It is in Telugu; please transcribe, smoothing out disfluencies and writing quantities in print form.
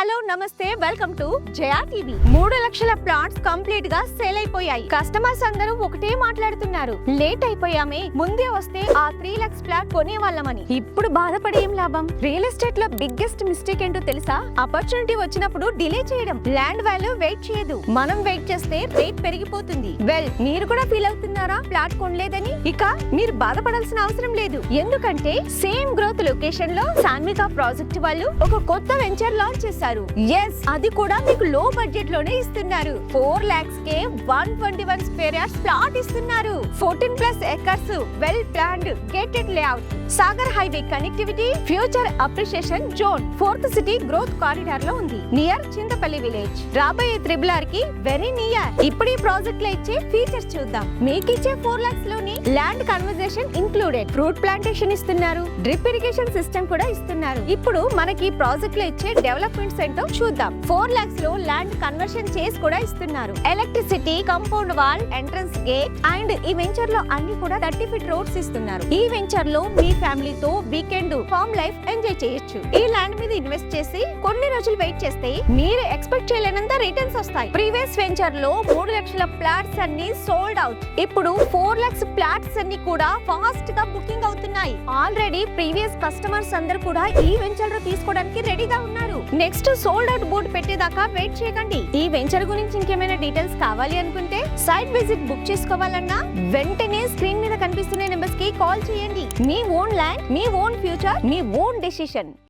హలో నమస్తే వెల్కమ్ టు జయా టీవీ 3 లక్షల ప్లాట్స్ కంప్లీట్ గా సేల్ అయిపోయాయి. కస్టమర్స్ అందరూ ఒకటే మాట్లాడుతున్నారు, లేట్ అయిపోయామే, ముందే వస్తే ఆ 3 లక్ష ఫ్లాట్ కొనేవాళ్ళమని. ఇప్పుడు బాధపడి ఏం లాభం? రియల్ ఎస్టేట్ లో బిగ్గెస్ట్ మిస్టేక్ ఏంటో తెలుసా? ఆపర్చునిటీ వచ్చినప్పుడు డిలే చేయడం. ల్యాండ్ వాల్యూ వెయిట్ చేయదు, మనం వెయిట్ చేస్తే రేట్ పెరిగిపోతుంది. మీరు కూడా ఫీల్ అవుతున్నారా ఫ్లాట్ కొనలేదని? ఇక మీరు బాధపడాల్సిన అవసరం లేదు, ఎందుకంటే సేమ్ గ్రోత్ లొకేషన్ లో సాన్విక ప్రాజెక్ట్ వాళ్ళు ఒక కొత్త వెంచర్ లాంచ్ చేశారు. అది కూడా మీకు లో బడ్జెట్ లోనే ఇస్తున్నారు. 4 lakhs కే 121 స్క్వేర్ యార్డ్స్ ప్లాట్ ఇస్తున్నారు. 14+ acres, well planned gated layout, Sagar highway connectivity, future appreciation zone, 4th city growth corridor లో ఉంది, నియర్ చింతపల్లి విలేజ్. రాబోయే త్రిబుల్ కి వెరీ నియర్. ఇప్పుడు ఈ ప్రాజెక్ట్ లో ఇచ్చే ఫీచర్స్ చూద్దాం. మీకు ఇచ్చే 4 lakhs లోని land conversation included, fruit plantation ఇస్తున్నారు, డ్రిప్ ఇరిగేషన్ సిస్టమ్ కూడా ఇస్తున్నారు. ఇప్పుడు మనకి ప్రాజెక్ట్ లో ఇచ్చే డెవలప్మెంట్స్ ఏంటో చూద్దాం. 4 lakhs లో ల్యాండ్ కన్వర్షన్ చేసి కూడా ఇస్తున్నారు. Electricity, compound wall, entrance gate and ఈ వెంచర్ లో అన్ని కూడా 30 feet రోడ్స్ ఇస్తున్నారు. ఈ వెంచర్ లో మీ ఫ్యామిలీతో వీకెండ్ ఫార్మ్ లైఫ్ ఎంజాయ్ చేయొచ్చు. ఈ ల్యాండ్ మీద ఇన్వెస్ట్ చేసి కొన్ని రోజులు వెయిట్ చేస్తే మీరు ఎక్స్పెక్ట్ చేయలేనంత రిటర్న్స్ వస్తాయి. ప్రీవియస్ వెంచర్ లో 3 లక్షల ఫ్లాట్స్ అన్ని సోల్డ్ అవుట్. ఇప్పుడు 4 lakhs ఫ్లాట్స్ అన్ని కూడా ఫాస్ట్ గా బుకింగ్ అవుతున్నాయి. ఆల్రెడీ ప్రీవియస్ కస్టమర్స్ అందరూ కూడా ఈ వెంచర్ లో తీసుకోవడానికి రెడీగా ఉన్నారు. నెక్స్ట్ సోల్డ్ అవుట్ బోర్డు పెట్టేదాకా వెయిట్ చేయకండి. ఈ వెంచర్ గురించి ఇంకేమైనా డీటెయిల్స్ కావాలి అనుకుంటే, సైట్ విజిట్ బుక్ చేసుకోవాలన్నా వెంటనే స్క్రీన్ మీద కనిపిస్తున్న నెంబర్స్ కి కాల్ చేయండి. మీ ఓన్ ల్యాండ్, మీ ఓన్ ఫ్యూచర్, మీ ఓన్ డెసిషన్.